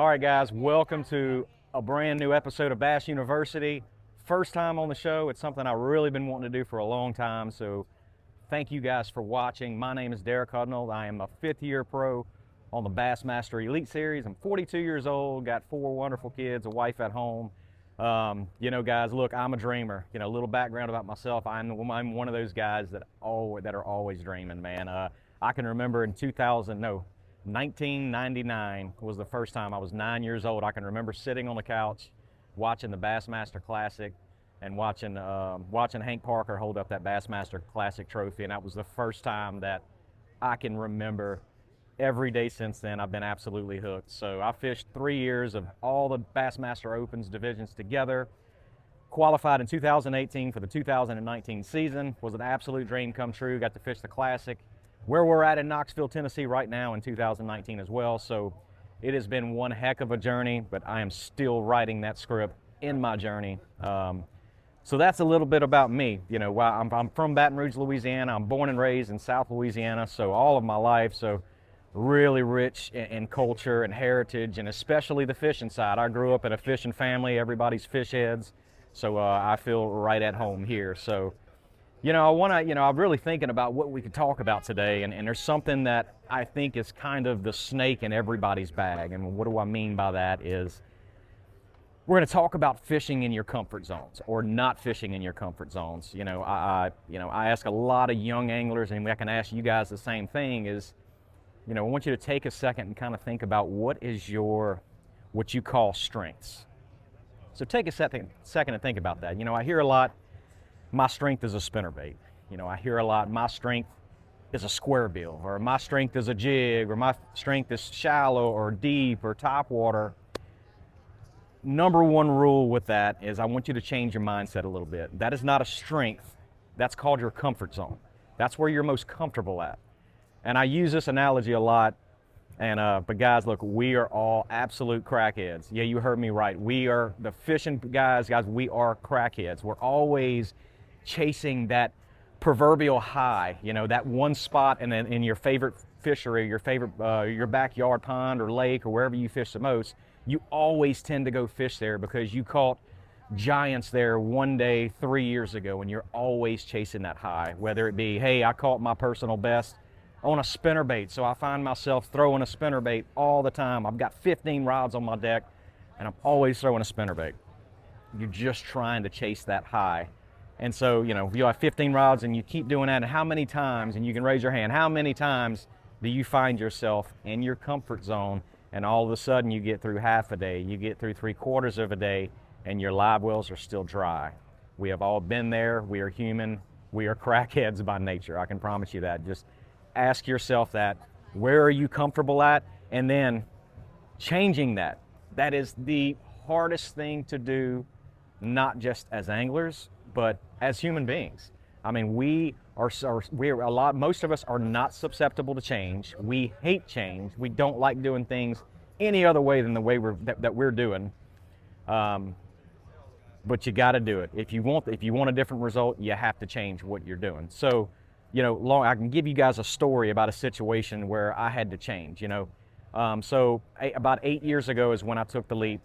All right, guys, welcome to a brand new episode of Bass University. First time on the show. It's something I've really been wanting to do for a long time, so thank you guys for watching. My name is Hudnall. I am a fifth-year pro on the Bassmaster Elite Series. I'm 42 years old, got 4 wonderful kids, a wife at home. Guys, look, I'm a dreamer. A little background about myself. I'm one of those guys that are always dreaming, man. I can remember in 1999 was the first time. I was 9 years old. I can remember sitting on the couch watching the Bassmaster Classic and watching Hank Parker hold up that Bassmaster Classic trophy, and that was the first time that I can remember. Every day since then, I've been absolutely hooked. So I fished 3 years of all the Bassmaster Opens divisions together. Qualified in 2018 for the 2019 season. Was an absolute dream come true. Got to fish the Classic where we're at in Knoxville, Tennessee right now in 2019 as well. So it has been one heck of a journey, but I am still writing that script in my journey. So that's a little bit about me. I'm from Baton Rouge, Louisiana. I'm born and raised in South Louisiana, so all of my life. So really rich in culture and heritage, and especially the fishing side. I grew up in a fishing family. Everybody's fish heads, so I feel right at home here. So I'm really thinking about what we could talk about today, and there's something that I think is kind of the snake in everybody's bag. And what do I mean by that is we're going to talk about fishing in your comfort zones or not fishing in your comfort zones. I ask a lot of young anglers, and I can ask you guys the same thing, is I want you to take a second and kind of think about what you call strengths. So take a second and think about that. I hear a lot, my strength is a spinnerbait. I hear a lot, my strength is a square bill, or my strength is a jig, or my strength is shallow or deep or top water. Number one rule with that is I want you to change your mindset a little bit. That is not a strength. That's called your comfort zone. That's where you're most comfortable at. And I use this analogy a lot, but guys, look, we are all absolute crackheads. Yeah, you heard me right. We are the fishing guys, we are crackheads. We're always chasing that proverbial high, that one spot in your favorite fishery, your backyard pond or lake or wherever you fish the most. You always tend to go fish there because you caught giants there one day 3 years ago, and you're always chasing that high, whether it be, hey, I caught my personal best on a spinnerbait, so I find myself throwing a spinnerbait all the time. I've got 15 rods on my deck, and I'm always throwing a spinnerbait. You're just trying to chase that high. And so, if you have 15 rods and you keep doing that, and how many times, and you can raise your hand, how many times do you find yourself in your comfort zone, and all of a sudden you get through half a day, you get through 3/4 of a day, and your live wells are still dry? We have all been there. We are human. We are crackheads by nature. I can promise you that. Just ask yourself that. Where are you comfortable at? And then changing that. That is the hardest thing to do, not just as anglers, but as human beings. I mean, most of us are not susceptible to change. We hate change. We don't like doing things any other way than the way that we're doing. But you got to do it. If you want a different result, you have to change what you're doing. So, I can give you guys a story about a situation where I had to change. About 8 years ago is when I took the leap